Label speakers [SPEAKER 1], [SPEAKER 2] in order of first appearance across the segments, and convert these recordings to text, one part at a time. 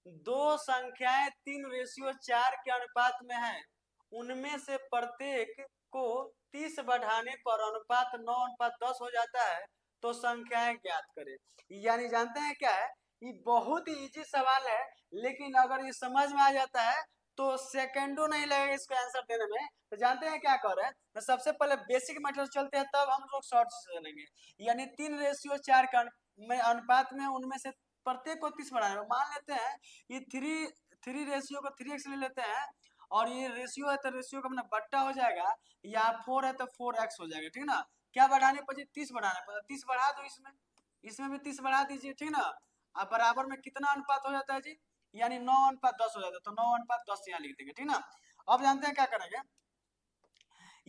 [SPEAKER 1] दो संख्याएं 3:4 के अनुपात में है, उनमें से प्रत्येक को 30 बढ़ाने पर अनुपात 9:10 हो जाता है, तो संख्याएं ज्ञात करें। यानी जानते हैं क्या है, ये बहुत ही इजी सवाल है, लेकिन अगर ये समझ में आ जाता है तो सेकंडों नहीं लगेगा इसका आंसर देने में। तो जानते हैं क्या कर रहे हैं, तो सबसे पहले बेसिक मैटर चलते हैं, तब हम लोग शॉर्ट से चलेंगे। यानी 3:4 का अनुपात में उनमें से प्रत्येक को 30 बढ़ाना है। मान लेते हैं ये थ्री रेशियो को 3x ले लेते हैं, और ये रेशियो है तो रेशियो का अपना बट्टा हो जाएगा, या 4 है तो 4x हो जाएगा, ठीक ना। क्या बढ़ाने पर जी, 30 बढ़ाने पर, 30 बढ़ा दो, इसमें भी 30 बढ़ा दीजिए, ठीक ना। अब बराबर में कितना अनुपात हो जाता है जी, यानी 9:10 हो जाता है, तो 9:10 यहाँ लिख देंगे, ठीक ना। अब जानते हैं क्या करेंगे,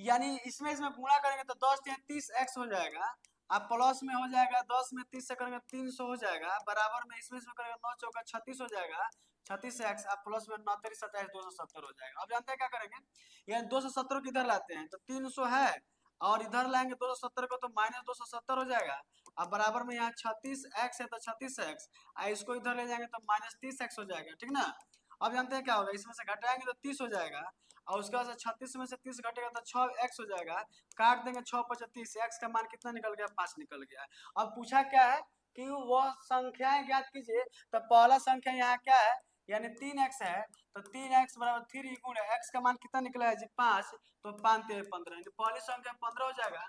[SPEAKER 1] यानी इसमें गुणा करेंगे तो 10 या 30x हो जाएगा। अब प्लस में हो जाएगा 10 में 30 से करेंगे 300 हो जाएगा, बराबर में इसमें करेंगे 9 चौका 36 हो जाएगा, 36x। अब प्लस में 9 3 27 270 हो जाएगा। अब जानते हैं क्या करेंगे, यानी 270 को इधर लाते हैं तो 300 है, और इधर लाएंगे 270 को तो माइनस 270 हो जाएगा। अब बराबर में यहाँ 36x है तो 36x, इसको इधर ले जाएंगे तो माइनस 30x हो जाएगा, ठीक ना। अब जानते हैं क्या होगा, इसमें से घटाएंगे तो 30 हो जाएगा, और उसके बाद 36 में से 30 घटेगा तो 6x हो जाएगा। काट देंगे 6×5 x का मान कितना निकल गया, 5 निकल गया। अब पूछा क्या है कि वह संख्याएं ज्ञात कीजिए, तो पहला संख्या यहाँ क्या है, यानी 3x है, तो 3x बराबर 3 गुणे x का मान कितना निकला है जी, 5, तो 5 3 15, पहली संख्या 15 हो जाएगा।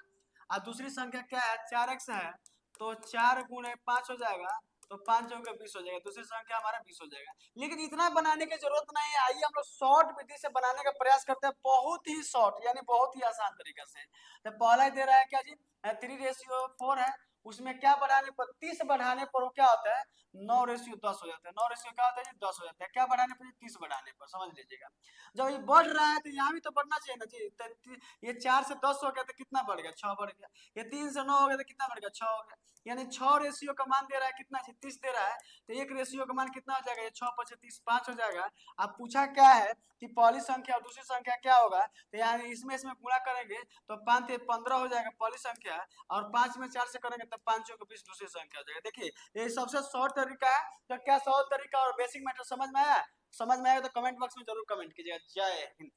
[SPEAKER 1] और दूसरी संख्या क्या है, 4x है, तो 4 गुणे 5 हो जाएगा, तो 5 चौके 20 हो जाएगा, दूसरी संख्या हमारा 20 हो जाएगा। लेकिन इतना बनाने की जरूरत नहीं है, आइए हम लोग शॉर्ट विधि से बनाने का प्रयास करते हैं, बहुत ही शॉर्ट यानी बहुत ही आसान तरीके से। तो पहला दे रहा है क्या जी, 3:4 है, उसमें क्या बढ़ाने पर, 30 बढ़ाने पर वो क्या होता है, 9:10 हो जाता है। 9 क्या होता है जी, 10 हो जाता है। क्या बढ़ाने पर, 30 बढ़ाने पर, समझ लीजिएगा। जब ये बढ़ रहा है तो यहाँ भी तो बढ़ना चाहिए ना जी, तो ये 4 से 10 हो गया तो कितना बढ़ गया, 6 बढ़ गया। ये 3 से 9 हो गया तो कितना बढ़ गया, 6 हो गया। यानी 6 रेशियो का मान दे रहा है कितना जी, 30 दे रहा है, तो एक रेशियो का मान कितना हो जाएगा, ये 6×5 = 5 हो जाएगा। अब पूछा क्या है कि पहली संख्या और दूसरी संख्या क्या होगा, तो यानी इसमें गुणा करेंगे तो 5 3 15 हो जाएगा पहली संख्या, और 5 में 4 से करेंगे तो 5 चौके 20 दूसरी संख्या हो जाएगा। देखिए ये सबसे शॉर्ट तरीका है। तो क्या शॉर्ट तरीका और बेसिक मैटर समझ में आया? समझ में आया तो कमेंट बॉक्स में जरूर कमेंट कीजिएगा। जय हिंद।